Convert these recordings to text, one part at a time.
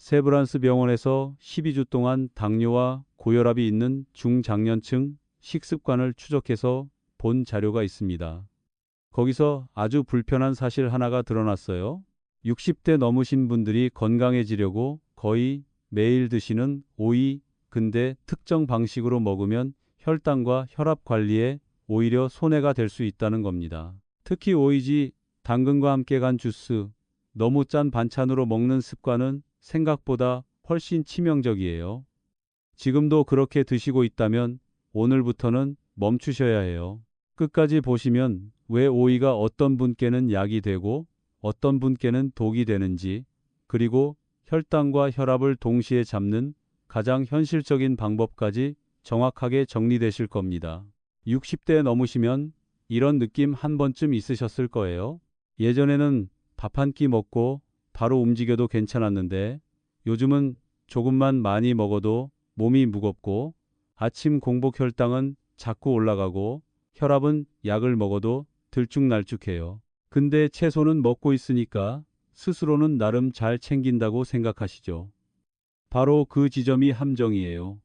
세브란스 병원에서 12주 동안 당뇨와 고혈압이 있는 중장년층 식습관을 추적해서 본 자료가 있습니다. 거기서 아주 불편한 사실 하나가 드러났어요. 60대 넘으신 분들이 건강해지려고 거의 매일 드시는 오이, 근데 특정 방식으로 먹으면 혈당과 혈압 관리에 오히려 손해가 될 수 있다는 겁니다. 특히 오이지, 당근과 함께 간 주스, 너무 짠 반찬으로 먹는 습관은 생각보다 훨씬 치명적이에요. 지금도 그렇게 드시고 있다면 오늘부터는 멈추셔야 해요. 끝까지 보시면 왜 오이가 어떤 분께는 약이 되고 어떤 분께는 독이 되는지, 그리고 혈당과 혈압을 동시에 잡는 가장 현실적인 방법까지 정확하게 정리되실 겁니다. 60대 넘으시면 이런 느낌 한 번쯤 있으셨을 거예요. 예전에는 밥 한 끼 먹고 바로 움직여도 괜찮았는데 요즘은 조금만 많이 먹어도 몸이 무겁고 아침 공복 혈당은 자꾸 올라가고 혈압은 약을 먹어도 들쭉날쭉해요. 근데 채소는 먹고 있으니까 스스로는 나름 잘 챙긴다고 생각하시죠. 바로 그 지점이 함정이에요.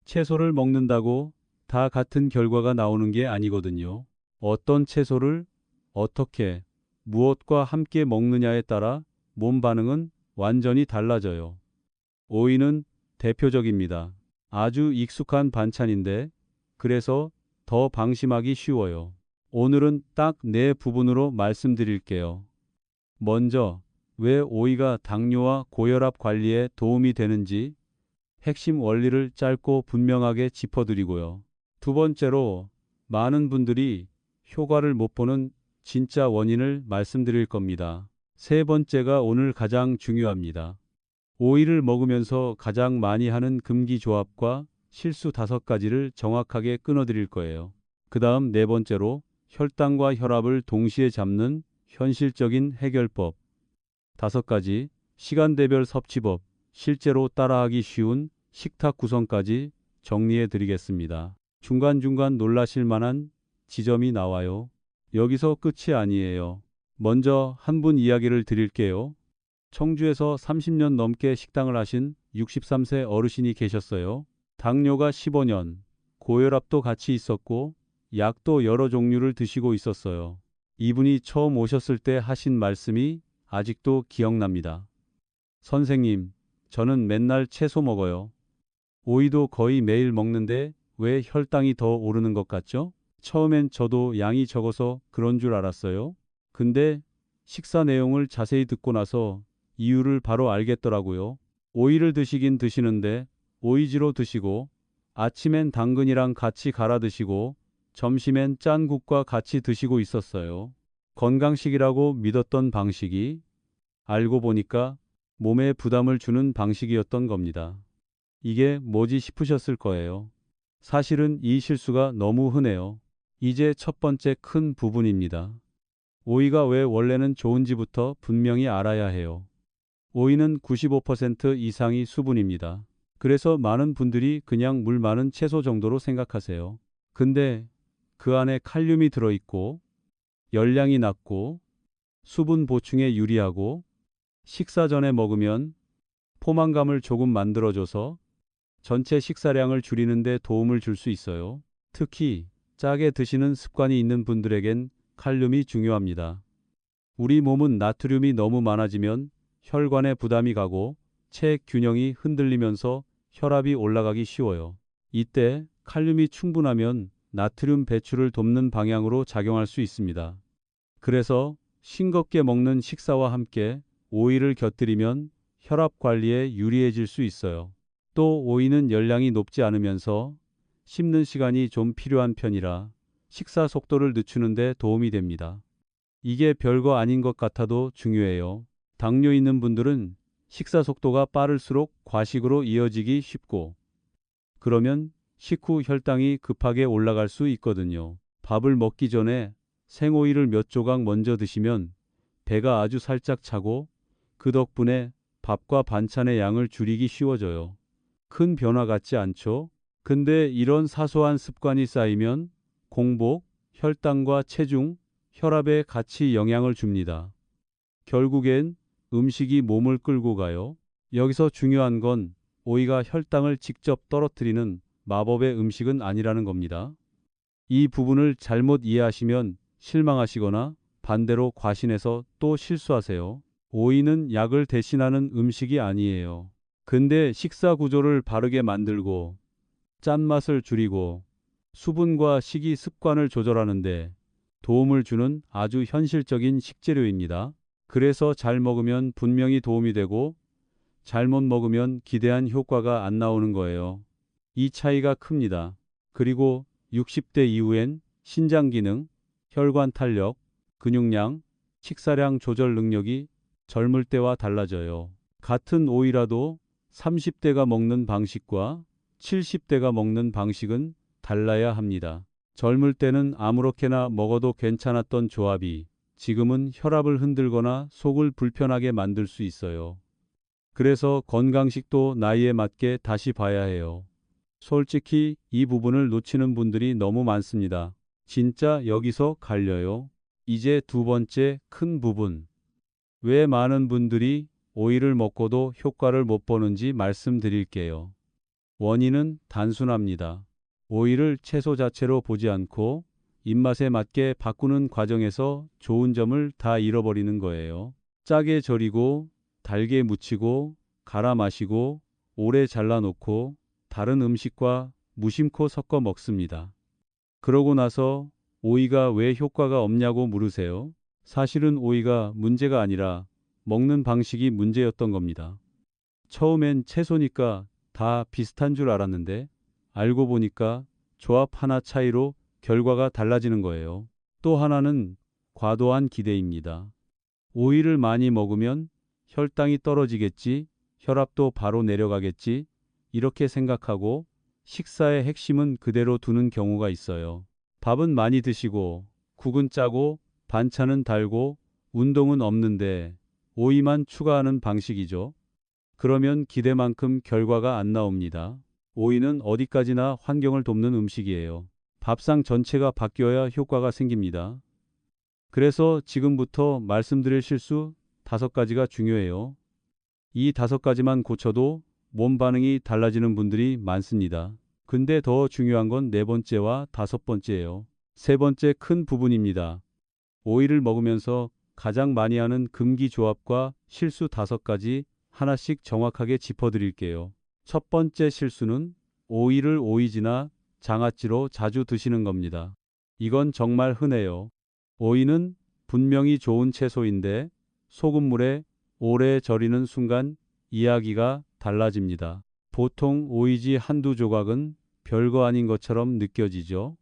채소를 먹는다고 다 같은 결과가 나오는 게 아니거든요. 어떤 채소를 어떻게, 무엇과 함께 먹느냐에 따라 몸 반응은 완전히 달라져요. 오이는 대표적입니다. 아주 익숙한 반찬인데 그래서 더 방심하기 쉬워요. 오늘은 딱 네 부분으로 말씀드릴게요. 먼저, 왜 오이가 당뇨와 고혈압 관리에 도움이 되는지 핵심 원리를 짧고 분명하게 짚어드리고요. 두 번째로, 많은 분들이 효과를 못 보는 진짜 원인을 말씀드릴 겁니다. 세 번째가 오늘 가장 중요합니다. 오이를 먹으면서 가장 많이 하는 금기 조합과 실수 5가지를 정확하게 끊어드릴 거예요. 그 다음 네 번째로, 혈당과 혈압을 동시에 잡는 현실적인 해결법 5가지, 시간대별 섭취법, 실제로 따라하기 쉬운 식탁 구성까지 정리해 드리겠습니다. 중간중간 놀라실 만한 지점이 나와요. 여기서 끝이 아니에요. 먼저 한 분 이야기를 드릴게요. 청주에서 30년 넘게 식당을 하신 63세 어르신이 계셨어요. 당뇨가 15년, 고혈압도 같이 있었고 약도 여러 종류를 드시고 있었어요. 이분이 처음 오셨을 때 하신 말씀이 아직도 기억납니다. 선생님, 저는 맨날 채소 먹어요. 오이도 거의 매일 먹는데 왜 혈당이 더 오르는 것 같죠? 처음엔 저도 양이 적어서 그런 줄 알았어요. 근데 식사 내용을 자세히 듣고 나서 이유를 바로 알겠더라고요. 오이를 드시긴 드시는데 오이지로 드시고 아침엔 당근이랑 같이 갈아 드시고 점심엔 짠 국과 같이 드시고 있었어요. 건강식이라고 믿었던 방식이 알고 보니까 몸에 부담을 주는 방식이었던 겁니다. 이게 뭐지 싶으셨을 거예요. 사실은 이 실수가 너무 흔해요. 이제 첫 번째 큰 부분입니다. 오이가 왜 원래는 좋은지부터 분명히 알아야 해요. 오이는 95% 이상이 수분입니다. 그래서 많은 분들이 그냥 물 많은 채소 정도로 생각하세요. 근데 그 안에 칼륨이 들어있고 열량이 낮고 수분 보충에 유리하고 식사 전에 먹으면 포만감을 조금 만들어줘서 전체 식사량을 줄이는 데 도움을 줄 수 있어요. 특히 짜게 드시는 습관이 있는 분들에겐 칼륨이 중요합니다. 우리 몸은 나트륨이 너무 많아지면 혈관에 부담이 가고 체액 균형이 흔들리면서 혈압이 올라가기 쉬워요. 이때 칼륨이 충분하면 나트륨 배출을 돕는 방향으로 작용할 수 있습니다. 그래서 싱겁게 먹는 식사와 함께 오이를 곁들이면 혈압 관리에 유리해질 수 있어요. 또 오이는 열량이 높지 않으면서 씹는 시간이 좀 필요한 편이라 식사 속도를 늦추는 데 도움이 됩니다. 이게 별거 아닌 것 같아도 중요해요. 당뇨 있는 분들은 식사 속도가 빠를수록 과식으로 이어지기 쉽고 그러면 식후 혈당이 급하게 올라갈 수 있거든요. 밥을 먹기 전에 생오이를 몇 조각 먼저 드시면 배가 아주 살짝 차고 그 덕분에 밥과 반찬의 양을 줄이기 쉬워져요. 큰 변화 같지 않죠? 근데 이런 사소한 습관이 쌓이면 공복, 혈당과 체중, 혈압에 같이 영향을 줍니다. 결국엔 음식이 몸을 끌고 가요. 여기서 중요한 건 오이가 혈당을 직접 떨어뜨리는 마법의 음식은 아니라는 겁니다. 이 부분을 잘못 이해하시면 실망하시거나 반대로 과신해서 또 실수하세요. 오이는 약을 대신하는 음식이 아니에요. 근데 식사 구조를 바르게 만들고 짠맛을 줄이고 수분과 식이 습관을 조절하는데 도움을 주는 아주 현실적인 식재료입니다. 그래서 잘 먹으면 분명히 도움이 되고 잘못 먹으면 기대한 효과가 안 나오는 거예요. 이 차이가 큽니다. 그리고 60대 이후엔 신장 기능, 혈관 탄력, 근육량, 식사량 조절 능력이 젊을 때와 달라져요. 같은 오이라도 30대가 먹는 방식과 70대가 먹는 방식은 달라야 합니다. 젊을 때는 아무렇게나 먹어도 괜찮았던 조합이 지금은 혈압을 흔들거나 속을 불편하게 만들 수 있어요. 그래서 건강식도 나이에 맞게 다시 봐야 해요. 솔직히 이 부분을 놓치는 분들이 너무 많습니다. 진짜 여기서 갈려요. 이제 두 번째 큰 부분. 왜 많은 분들이 오이를 먹고도 효과를 못 보는지 말씀드릴게요. 원인은 단순합니다. 오이를 채소 자체로 보지 않고 입맛에 맞게 바꾸는 과정에서 좋은 점을 다 잃어버리는 거예요. 짜게 절이고 달게 무치고 갈아 마시고 오래 잘라놓고 다른 음식과 무심코 섞어 먹습니다. 그러고 나서 오이가 왜 효과가 없냐고 물으세요. 사실은 오이가 문제가 아니라 먹는 방식이 문제였던 겁니다. 처음엔 채소니까 다 비슷한 줄 알았는데 알고 보니까 조합 하나 차이로 결과가 달라지는 거예요. 또 하나는 과도한 기대입니다. 오이를 많이 먹으면 혈당이 떨어지겠지, 혈압도 바로 내려가겠지, 이렇게 생각하고 식사의 핵심은 그대로 두는 경우가 있어요. 밥은 많이 드시고, 국은 짜고, 반찬은 달고, 운동은 없는데 오이만 추가하는 방식이죠. 그러면 기대만큼 결과가 안 나옵니다. 오이는 어디까지나 환경을 돕는 음식이에요. 밥상 전체가 바뀌어야 효과가 생깁니다. 그래서 지금부터 말씀드릴 실수 5가지가 중요해요. 이 5가지만 고쳐도 몸 반응이 달라지는 분들이 많습니다. 근데 더 중요한 건 4번째와 5번째예요. 세 번째 큰 부분입니다. 오이를 먹으면서 가장 많이 하는 금기 조합과 실수 5가지 하나씩 정확하게 짚어드릴게요. 첫 번째 실수는 오이를 오이지나 장아찌로 자주 드시는 겁니다. 이건 정말 흔해요. 오이는 분명히 좋은 채소인데 소금물에 오래 절이는 순간 이야기가 달라집니다. 보통 오이지 한두 조각은 별거 아닌 것처럼 느껴지죠.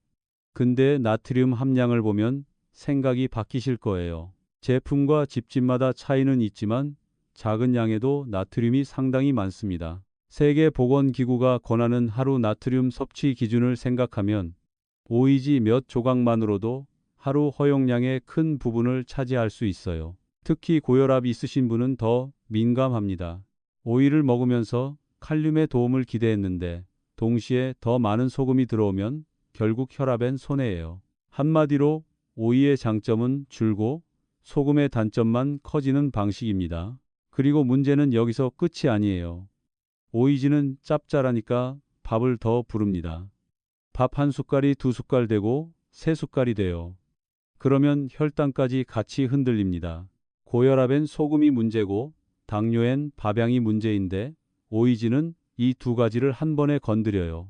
근데 나트륨 함량을 보면 생각이 바뀌실 거예요. 제품과 집집마다 차이는 있지만 작은 양에도 나트륨이 상당히 많습니다. 세계보건기구가 권하는 하루 나트륨 섭취 기준을 생각하면 오이지 몇 조각만으로도 하루 허용량의 큰 부분을 차지할 수 있어요. 특히 고혈압이 있으신 분은 더 민감합니다. 오이를 먹으면서 칼륨의 도움을 기대했는데 동시에 더 많은 소금이 들어오면 결국 혈압엔 손해예요. 한마디로 오이의 장점은 줄고 소금의 단점만 커지는 방식입니다. 그리고 문제는 여기서 끝이 아니에요. 오이지는 짭짤하니까 밥을 더 부릅니다. 밥 한 숟갈이 2숟갈 되고 3숟갈이 돼요. 그러면 혈당까지 같이 흔들립니다. 고혈압엔 소금이 문제고 당뇨엔 밥양이 문제인데 오이지는 이 2가지를 한 번에 건드려요.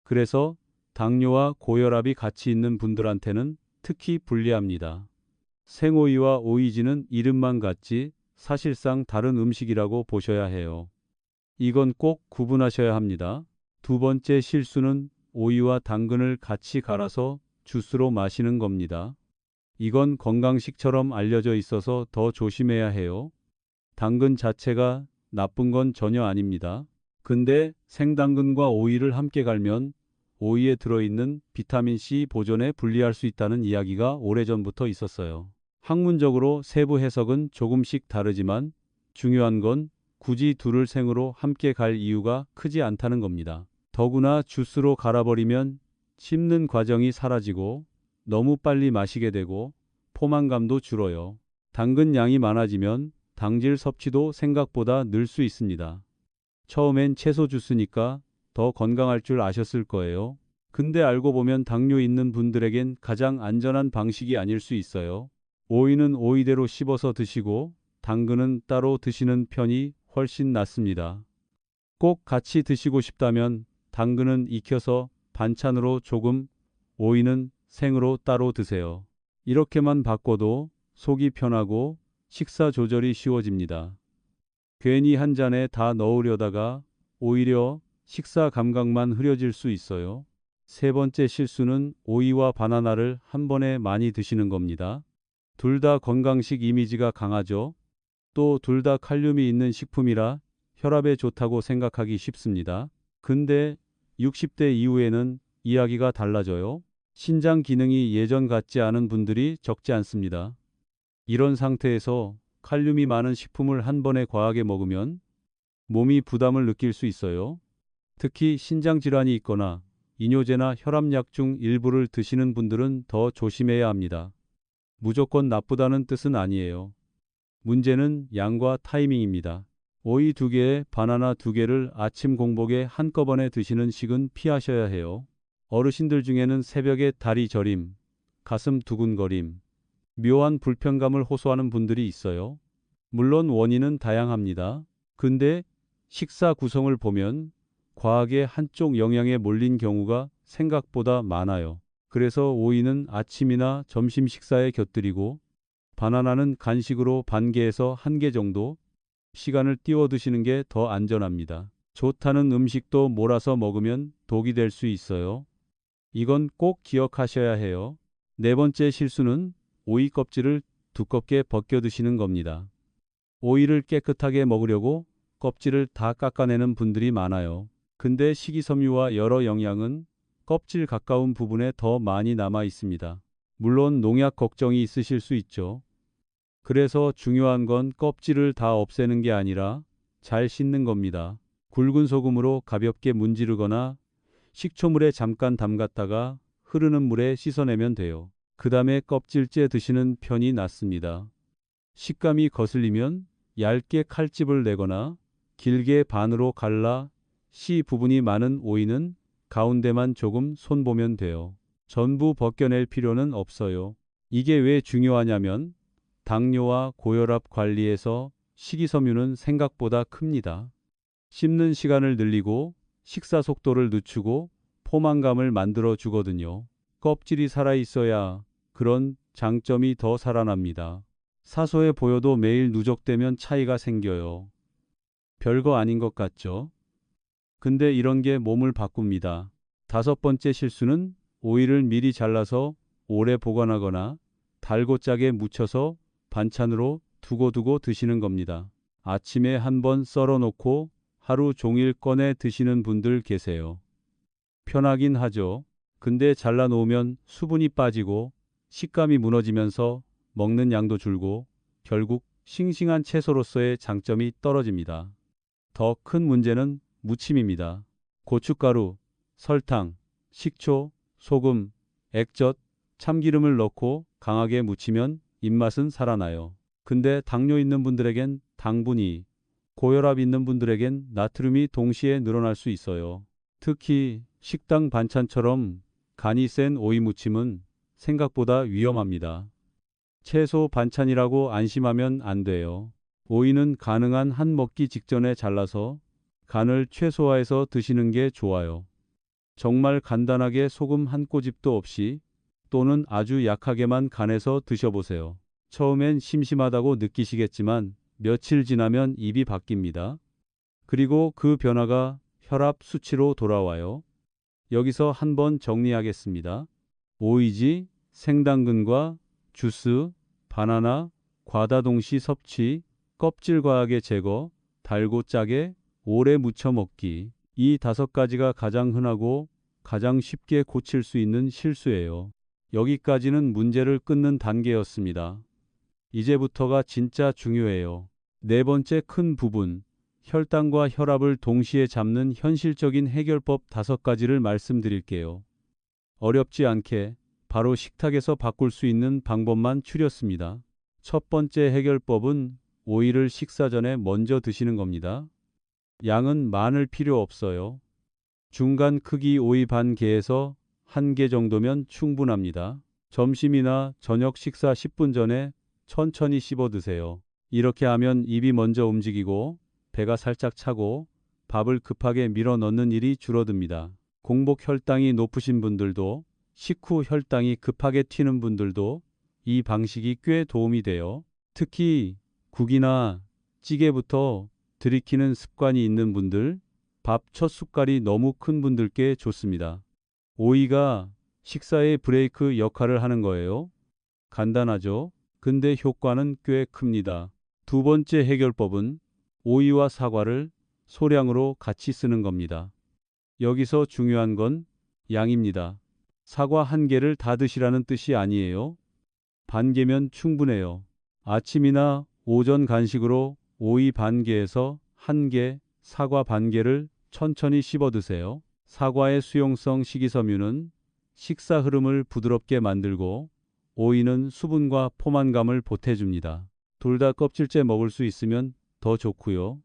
그래서 당뇨와 고혈압이 같이 있는 분들한테는 특히 불리합니다. 생오이와 오이지는 이름만 같지 사실상 다른 음식이라고 보셔야 해요. 이건 꼭 구분하셔야 합니다. 두 번째 실수는 오이와 당근을 같이 갈아서 주스로 마시는 겁니다. 이건 건강식처럼 알려져 있어서 더 조심해야 해요. 당근 자체가 나쁜 건 전혀 아닙니다. 근데 생당근과 오이를 함께 갈면 오이에 들어있는 비타민C 보존에 불리할 수 있다는 이야기가 오래전부터 있었어요. 학문적으로 세부 해석은 조금씩 다르지만 중요한 건 굳이 둘을 생으로 함께 갈 이유가 크지 않다는 겁니다. 더구나 주스로 갈아버리면 씹는 과정이 사라지고 너무 빨리 마시게 되고 포만감도 줄어요. 당근 양이 많아지면 당질 섭취도 생각보다 늘 수 있습니다. 처음엔 채소 주스니까 더 건강할 줄 아셨을 거예요. 근데 알고 보면 당뇨 있는 분들에겐 가장 안전한 방식이 아닐 수 있어요. 오이는 오이대로 씹어서 드시고 당근은 따로 드시는 편이 훨씬 낫습니다. 꼭 같이 드시고 싶다면 당근은 익혀서 반찬으로 조금, 오이는 생으로 따로 드세요. 이렇게만 바꿔도 속이 편하고 식사 조절이 쉬워집니다. 괜히 한 잔에 다 넣으려다가 오히려 식사 감각만 흐려질 수 있어요. 세 번째 실수는 오이와 바나나를 한 번에 많이 드시는 겁니다. 둘 다 건강식 이미지가 강하죠. 또 둘 다 칼륨이 있는 식품이라 혈압에 좋다고 생각하기 쉽습니다. 근데 60대 이후에는 이야기가 달라져요. 신장 기능이 예전 같지 않은 분들이 적지 않습니다. 이런 상태에서 칼륨이 많은 식품을 한 번에 과하게 먹으면 몸이 부담을 느낄 수 있어요. 특히 신장 질환이 있거나 이뇨제나 혈압약 중 일부를 드시는 분들은 더 조심해야 합니다. 무조건 나쁘다는 뜻은 아니에요. 문제는 양과 타이밍입니다. 오이 2개에 바나나 2개를 아침 공복에 한꺼번에 드시는 식은 피하셔야 해요. 어르신들 중에는 새벽에 다리 저림, 가슴 두근거림, 묘한 불편감을 호소하는 분들이 있어요. 물론 원인은 다양합니다. 근데 식사 구성을 보면 과하게 한쪽 영양에 몰린 경우가 생각보다 많아요. 그래서 오이는 아침이나 점심 식사에 곁들이고 바나나는 간식으로 반 개에서 1개 정도 시간을 띄워 드시는 게 더 안전합니다. 좋다는 음식도 몰아서 먹으면 독이 될 수 있어요. 이건 꼭 기억하셔야 해요. 네 번째 실수는 오이 껍질을 두껍게 벗겨 드시는 겁니다. 오이를 깨끗하게 먹으려고 껍질을 다 깎아내는 분들이 많아요. 근데 식이섬유와 여러 영양은 껍질 가까운 부분에 더 많이 남아 있습니다. 물론 농약 걱정이 있으실 수 있죠. 그래서 중요한 건 껍질을 다 없애는 게 아니라 잘 씻는 겁니다. 굵은 소금으로 가볍게 문지르거나 식초물에 잠깐 담갔다가 흐르는 물에 씻어내면 돼요. 그 다음에 껍질째 드시는 편이 낫습니다. 식감이 거슬리면 얇게 칼집을 내거나 길게 반으로 갈라 씨 부분이 많은 오이는 가운데만 조금 손보면 돼요. 전부 벗겨낼 필요는 없어요. 이게 왜 중요하냐면 당뇨와 고혈압 관리에서 식이섬유는 생각보다 큽니다. 씹는 시간을 늘리고 식사 속도를 늦추고 포만감을 만들어 주거든요. 껍질이 살아있어야 그런 장점이 더 살아납니다. 사소해 보여도 매일 누적되면 차이가 생겨요. 별거 아닌 것 같죠? 근데 이런 게 몸을 바꿉니다. 다섯 번째 실수는 오이를 미리 잘라서 오래 보관하거나 달고 짜게 묻혀서 반찬으로 두고두고 드시는 겁니다. 아침에 한번 썰어 놓고 하루 종일 꺼내 드시는 분들 계세요. 편하긴 하죠. 근데 잘라 놓으면 수분이 빠지고 식감이 무너지면서 먹는 양도 줄고 결국 싱싱한 채소로서의 장점이 떨어집니다. 더 큰 문제는 무침입니다. 고춧가루, 설탕, 식초, 소금, 액젓, 참기름을 넣고 강하게 무치면 입맛은 살아나요. 근데 당뇨 있는 분들에겐 당분이, 고혈압 있는 분들에겐 나트륨이 동시에 늘어날 수 있어요. 특히 식당 반찬처럼 간이 센 오이 무침은 생각보다 위험합니다. 채소 반찬이라고 안심하면 안 돼요. 오이는 가능한 한 먹기 직전에 잘라서 간을 최소화해서 드시는 게 좋아요. 정말 간단하게 소금 한 꼬집도 없이 또는 아주 약하게만 간해서 드셔보세요. 처음엔 심심하다고 느끼시겠지만 며칠 지나면 입이 바뀝니다. 그리고 그 변화가 혈압 수치로 돌아와요. 여기서 한번 정리하겠습니다. 오이지, 생당근과 주스, 바나나, 과다 동시 섭취, 껍질 과하게 제거, 달고 짜게, 오래 무쳐 먹기. 이 5가지가 가장 흔하고 가장 쉽게 고칠 수 있는 실수예요. 여기까지는 문제를 끊는 단계였습니다. 이제부터가 진짜 중요해요. 네 번째 큰 부분, 혈당과 혈압을 동시에 잡는 현실적인 해결법 5가지를 말씀드릴게요. 어렵지 않게 바로 식탁에서 바꿀 수 있는 방법만 추렸습니다. 첫 번째 해결법은 오이를 식사 전에 먼저 드시는 겁니다. 양은 많을 필요 없어요. 중간 크기 오이 반 개에서 1개 정도면 충분합니다. 점심이나 저녁 식사 10분 전에 천천히 씹어 드세요. 이렇게 하면 입이 먼저 움직이고 배가 살짝 차고 밥을 급하게 밀어 넣는 일이 줄어듭니다. 공복 혈당이 높으신 분들도 식후 혈당이 급하게 튀는 분들도 이 방식이 꽤 도움이 돼요. 특히 국이나 찌개부터 들이키는 습관이 있는 분들, 밥 첫 숟갈이 너무 큰 분들께 좋습니다. 오이가 식사의 브레이크 역할을 하는 거예요. 간단하죠? 근데 효과는 꽤 큽니다. 두 번째 해결법은 오이와 사과를 소량으로 같이 쓰는 겁니다. 여기서 중요한 건 양입니다. 사과 1개를 다 드시라는 뜻이 아니에요. 반 개면 충분해요. 아침이나 오전 간식으로 오이 반 개에서 1개, 사과 반 개를 천천히 씹어 드세요. 사과의 수용성 식이섬유는 식사 흐름을 부드럽게 만들고 오이는 수분과 포만감을 보태줍니다. 둘 다 껍질째 먹을 수 있으면 더 좋고요.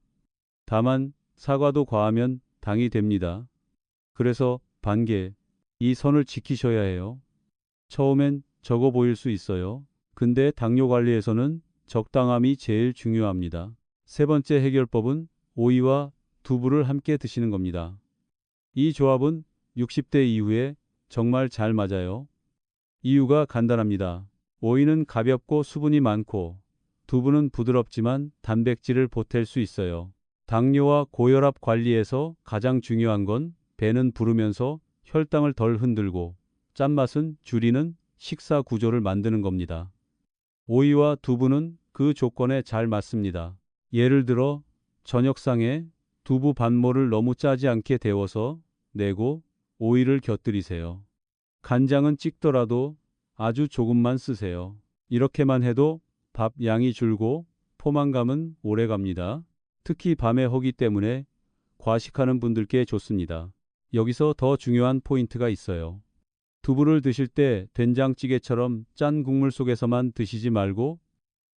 다만 사과도 과하면 당이 됩니다. 그래서 반 개, 이 선을 지키셔야 해요. 처음엔 적어 보일 수 있어요. 근데 당뇨 관리에서는 적당함이 제일 중요합니다. 세 번째 해결법은 오이와 두부를 함께 드시는 겁니다. 이 조합은 60대 이후에 정말 잘 맞아요. 이유가 간단합니다. 오이는 가볍고 수분이 많고 두부는 부드럽지만 단백질을 보탤 수 있어요. 당뇨와 고혈압 관리에서 가장 중요한 건 배는 부르면서 혈당을 덜 흔들고 짠맛은 줄이는 식사 구조를 만드는 겁니다. 오이와 두부는 그 조건에 잘 맞습니다. 예를 들어 저녁상에 두부 반모를 너무 짜지 않게 데워서 내고 오이를 곁들이세요. 간장은 찍더라도 아주 조금만 쓰세요. 이렇게만 해도 밥 양이 줄고 포만감은 오래 갑니다. 특히 밤에 허기 때문에 과식하는 분들께 좋습니다. 여기서 더 중요한 포인트가 있어요. 두부를 드실 때 된장찌개처럼 짠 국물 속에서만 드시지 말고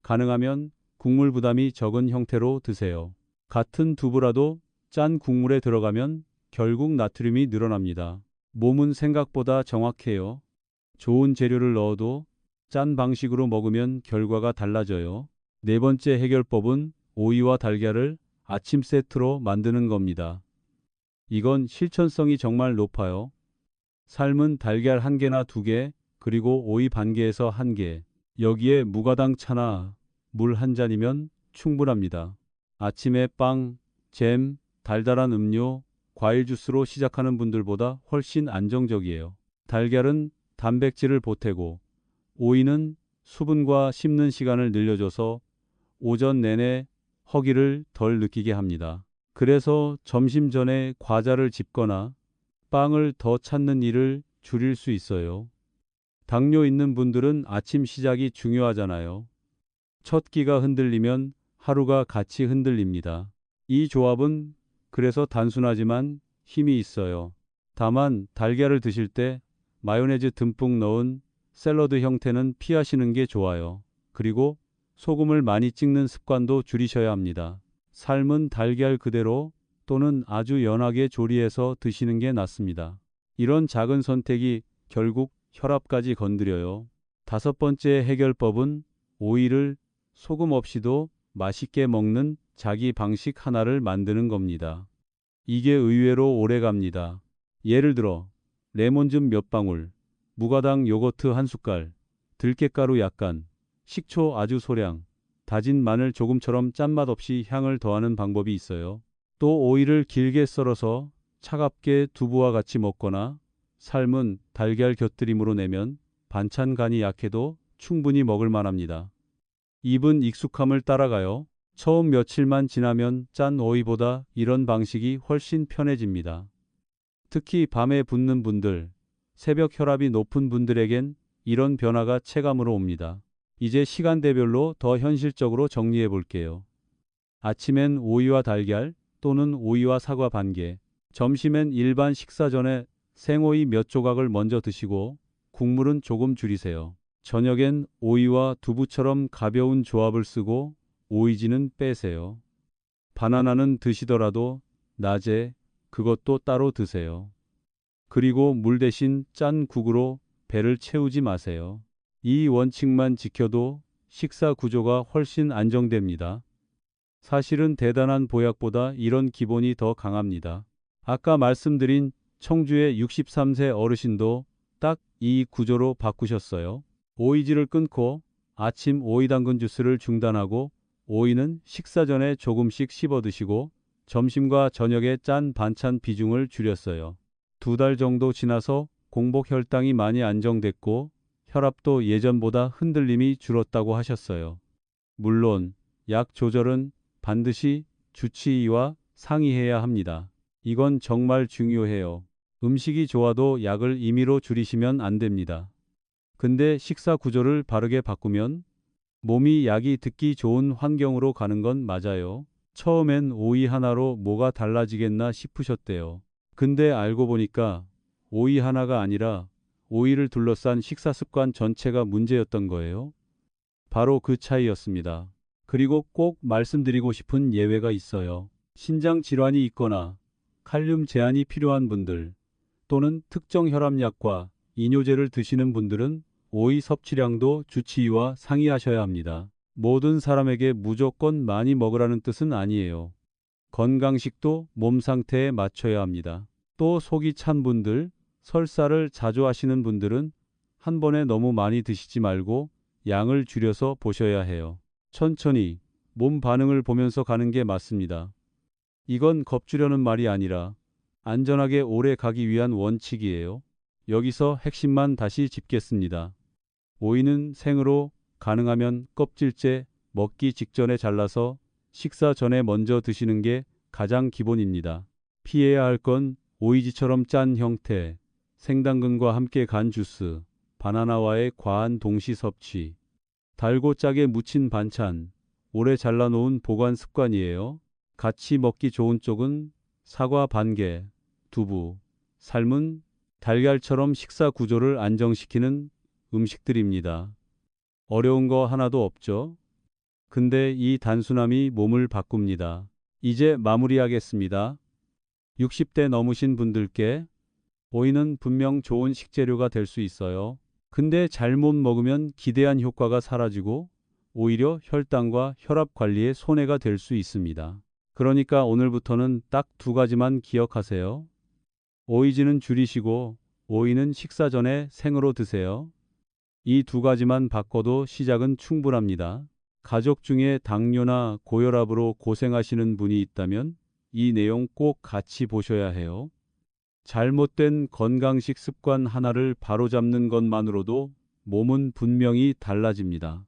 가능하면 국물 부담이 적은 형태로 드세요. 같은 두부라도 짠 국물에 들어가면 결국 나트륨이 늘어납니다. 몸은 생각보다 정확해요. 좋은 재료를 넣어도 짠 방식으로 먹으면 결과가 달라져요. 네 번째 해결법은 오이와 달걀을 아침 세트로 만드는 겁니다. 이건 실천성이 정말 높아요. 삶은 달걀 1개나 2개, 그리고 오이 반 개에서 1개. 여기에 무가당 차나 물 1잔이면 충분합니다. 아침에 빵, 잼, 달달한 음료, 과일 주스로 시작하는 분들보다 훨씬 안정적이에요. 달걀은 단백질을 보태고 오이는 수분과 씹는 시간을 늘려줘서 오전 내내 허기를 덜 느끼게 합니다. 그래서 점심 전에 과자를 집거나 빵을 더 찾는 일을 줄일 수 있어요. 당뇨 있는 분들은 아침 시작이 중요하잖아요. 첫 끼가 흔들리면 하루가 같이 흔들립니다. 이 조합은 그래서 단순하지만 힘이 있어요. 다만 달걀을 드실 때 마요네즈 듬뿍 넣은 샐러드 형태는 피하시는 게 좋아요. 그리고 소금을 많이 찍는 습관도 줄이셔야 합니다. 삶은 달걀 그대로 또는 아주 연하게 조리해서 드시는 게 낫습니다. 이런 작은 선택이 결국 혈압까지 건드려요. 다섯 번째 해결법은 오이를 소금 없이도 맛있게 먹는 자기 방식 하나를 만드는 겁니다. 이게 의외로 오래 갑니다. 예를 들어 레몬즙 몇 방울, 무가당 요거트 한 숟갈, 들깨가루 약간, 식초 아주 소량, 다진 마늘 조금처럼 짠맛 없이 향을 더하는 방법이 있어요. 또 오이를 길게 썰어서 차갑게 두부와 같이 먹거나 삶은 달걀 곁들임으로 내면 반찬 간이 약해도 충분히 먹을 만합니다. 입은 익숙함을 따라가요. 처음 며칠만 지나면 짠 오이보다 이런 방식이 훨씬 편해집니다. 특히 밤에 붓는 분들, 새벽 혈압이 높은 분들에겐 이런 변화가 체감으로 옵니다. 이제 시간대별로 더 현실적으로 정리해 볼게요. 아침엔 오이와 달걀 또는 오이와 사과 반 개, 점심엔 일반 식사 전에 생오이 몇 조각을 먼저 드시고 국물은 조금 줄이세요. 저녁엔 오이와 두부처럼 가벼운 조합을 쓰고 오이지는 빼세요. 바나나는 드시더라도 낮에 그것도 따로 드세요. 그리고 물 대신 짠 국으로 배를 채우지 마세요. 이 원칙만 지켜도 식사 구조가 훨씬 안정됩니다. 사실은 대단한 보약보다 이런 기본이 더 강합니다. 아까 말씀드린 청주의 63세 어르신도 딱 이 구조로 바꾸셨어요. 오이지를 끊고 아침 오이 당근 주스를 중단하고 오이는 식사 전에 조금씩 씹어 드시고 점심과 저녁에 짠 반찬 비중을 줄였어요. 2달 정도 지나서 공복 혈당이 많이 안정됐고 혈압도 예전보다 흔들림이 줄었다고 하셨어요. 물론 약 조절은 반드시 주치의와 상의해야 합니다. 이건 정말 중요해요. 음식이 좋아도 약을 임의로 줄이시면 안 됩니다. 근데 식사 구조를 바르게 바꾸면 몸이 약이 듣기 좋은 환경으로 가는 건 맞아요. 처음엔 오이 하나로 뭐가 달라지겠나 싶으셨대요. 근데 알고 보니까 오이 하나가 아니라 오이를 둘러싼 식사 습관 전체가 문제였던 거예요. 바로 그 차이였습니다. 그리고 꼭 말씀드리고 싶은 예외가 있어요. 신장 질환이 있거나 칼륨 제한이 필요한 분들 또는 특정 혈압약과 이뇨제를 드시는 분들은 오이 섭취량도 주치의와 상의하셔야 합니다. 모든 사람에게 무조건 많이 먹으라는 뜻은 아니에요. 건강식도 몸 상태에 맞춰야 합니다. 또 속이 찬 분들, 설사를 자주 하시는 분들은 한 번에 너무 많이 드시지 말고 양을 줄여서 보셔야 해요. 천천히 몸 반응을 보면서 가는 게 맞습니다. 이건 겁주려는 말이 아니라 안전하게 오래 가기 위한 원칙이에요. 여기서 핵심만 다시 짚겠습니다. 오이는 생으로 가능하면 껍질째 먹기 직전에 잘라서 식사 전에 먼저 드시는 게 가장 기본입니다. 피해야 할 건 오이지처럼 짠 형태, 생당근과 함께 간 주스, 바나나와의 과한 동시 섭취, 달고 짜게 무친 반찬, 오래 잘라놓은 보관 습관이에요. 같이 먹기 좋은 쪽은 사과 반개, 두부, 삶은 달걀처럼 식사 구조를 안정시키는 음식들입니다. 어려운 거 하나도 없죠? 근데 이 단순함이 몸을 바꿉니다. 이제 마무리하겠습니다. 60대 넘으신 분들께 오이는 분명 좋은 식재료가 될 수 있어요. 근데 잘못 먹으면 기대한 효과가 사라지고 오히려 혈당과 혈압 관리에 손해가 될 수 있습니다. 그러니까 오늘부터는 딱 2가지만 기억하세요. 오이지는 줄이시고 오이는 식사 전에 생으로 드세요. 이 2가지만 바꿔도 시작은 충분합니다. 가족 중에 당뇨나 고혈압으로 고생하시는 분이 있다면 이 내용 꼭 같이 보셔야 해요. 잘못된 건강식 습관 하나를 바로잡는 것만으로도 몸은 분명히 달라집니다.